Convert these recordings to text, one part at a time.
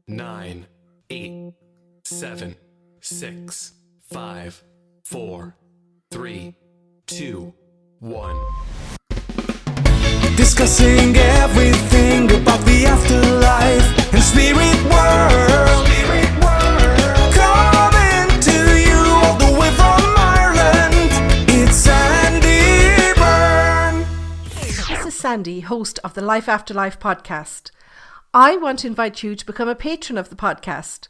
9, 8, 7, 6, 5, 4, 3, 2, 1. Discussing everything about the afterlife and spirit world. Coming to you all the way from Ireland, it's Sandy Byrne. This is Sandy, host of the Life After Life podcast. I want to invite you to become a patron of the podcast.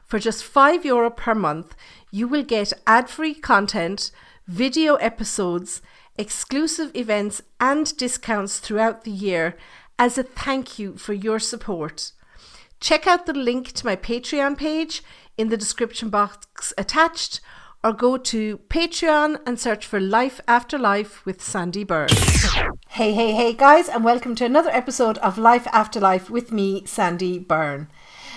For just €5 per month, you will get ad-free content, video episodes, exclusive events and discounts throughout the year as a thank you for your support. Check out the link to my Patreon page in the description box attached, or go to Patreon and search for Life After Life with Sandy Byrne. Hey guys, and welcome to another episode of Life After Life with me, Sandy Byrne.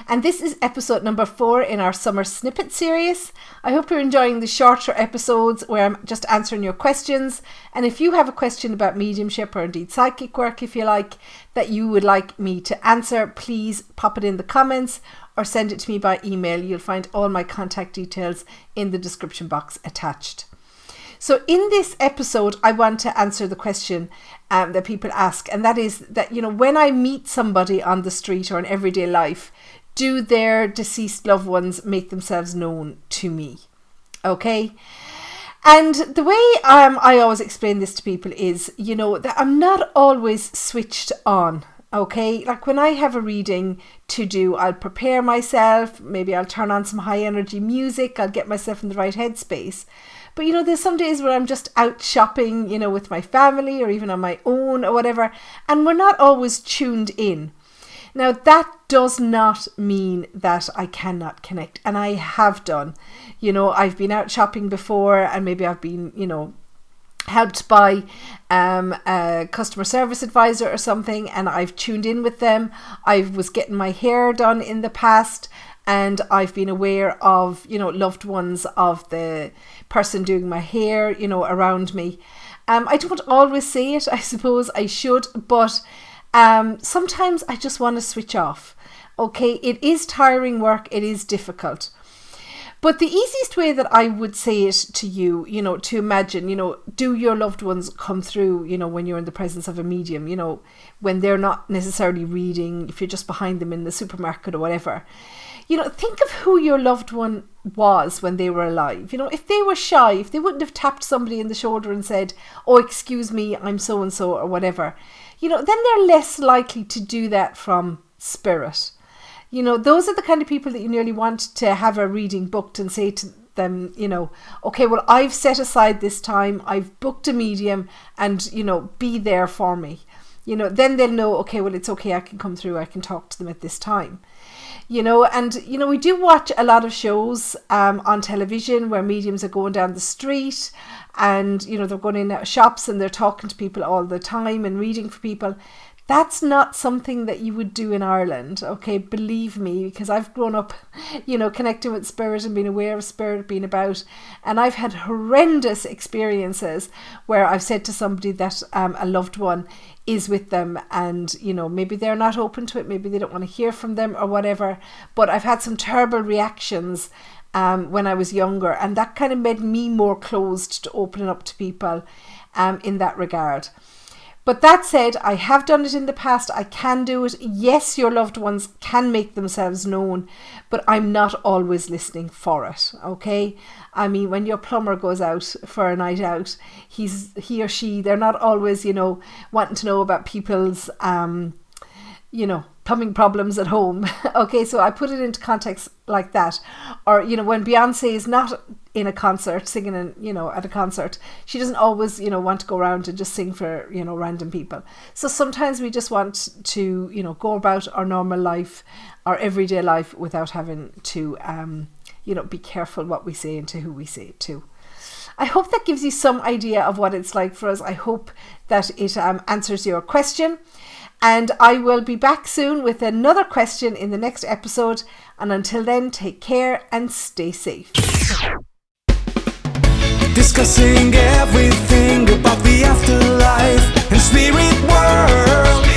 And this is episode number 4 in our summer snippet series. I hope you're enjoying the shorter episodes where I'm just answering your questions. And if you have a question about mediumship or indeed psychic work, if you like, that you would like me to answer, please pop it in the comments or send it to me by email. You'll find all my contact details in the description box attached. So in this episode, I want to answer the question that people ask. And that is that, when I meet somebody on the street or in everyday life, do their deceased loved ones make themselves known to me? Okay. And the way I always explain this to people is, that I'm not always switched on. Okay. Like when I have a reading to do, I'll prepare myself. Maybe I'll turn on some high energy music. I'll get myself in the right headspace. But, there's some days where I'm just out shopping, with my family or even on my own or whatever. And we're not always tuned in. Now, that does not mean that I cannot connect. And I have done. I've been out shopping before and maybe I've been, helped by a customer service advisor or something, and I've tuned in with them. I was getting my hair done in the past, and I've been aware of, loved ones of the person doing my hair, around me. I don't always say it. I suppose I should, but sometimes I just want to switch off. Okay, it is tiring work. It is difficult. But the easiest way that I would say it to you, to imagine, do your loved ones come through, when you're in the presence of a medium, when they're not necessarily reading, if you're just behind them in the supermarket or whatever. Think of who your loved one was when they were alive. If they were shy, if they wouldn't have tapped somebody in the shoulder and said, "Oh, excuse me, I'm so-and-so," or whatever, then they're less likely to do that from spirit. Those are the kind of people that you nearly want to have a reading booked and say to them, okay, well, I've set aside this time, I've booked a medium and, be there for me. Then they'll know, okay, well, it's okay, I can come through, I can talk to them at this time. And we do watch a lot of shows on television where mediums are going down the street and, they're going in out shops and they're talking to people all the time and reading for people. That's not something that you would do in Ireland, okay? Believe me, because I've grown up, connecting with spirit and being aware of spirit being about. And I've had horrendous experiences where I've said to somebody that a loved one is with them and, maybe they're not open to it. Maybe they don't want to hear from them or whatever. But I've had some terrible reactions when I was younger. And that kind of made me more closed to opening up to people in that regard. But that said, I have done it in the past. I can do it. Yes, your loved ones can make themselves known, but I'm not always listening for it, okay? I mean, when your plumber goes out for a night out, he or she, they're not always, wanting to know about people's, plumbing problems at home. Okay, so I put it into context like that. Or, when Beyonce is not in a concert, singing at a concert, she doesn't always, want to go around and just sing for, random people. So sometimes we just want to, go about our normal life, our everyday life without having to, be careful what we say and to who we say it to. I hope that gives you some idea of what it's like for us. I hope that it answers your question. And I will be back soon with another question in the next episode. And until then, take care and stay safe. Discussing everything about the afterlife and spirit world.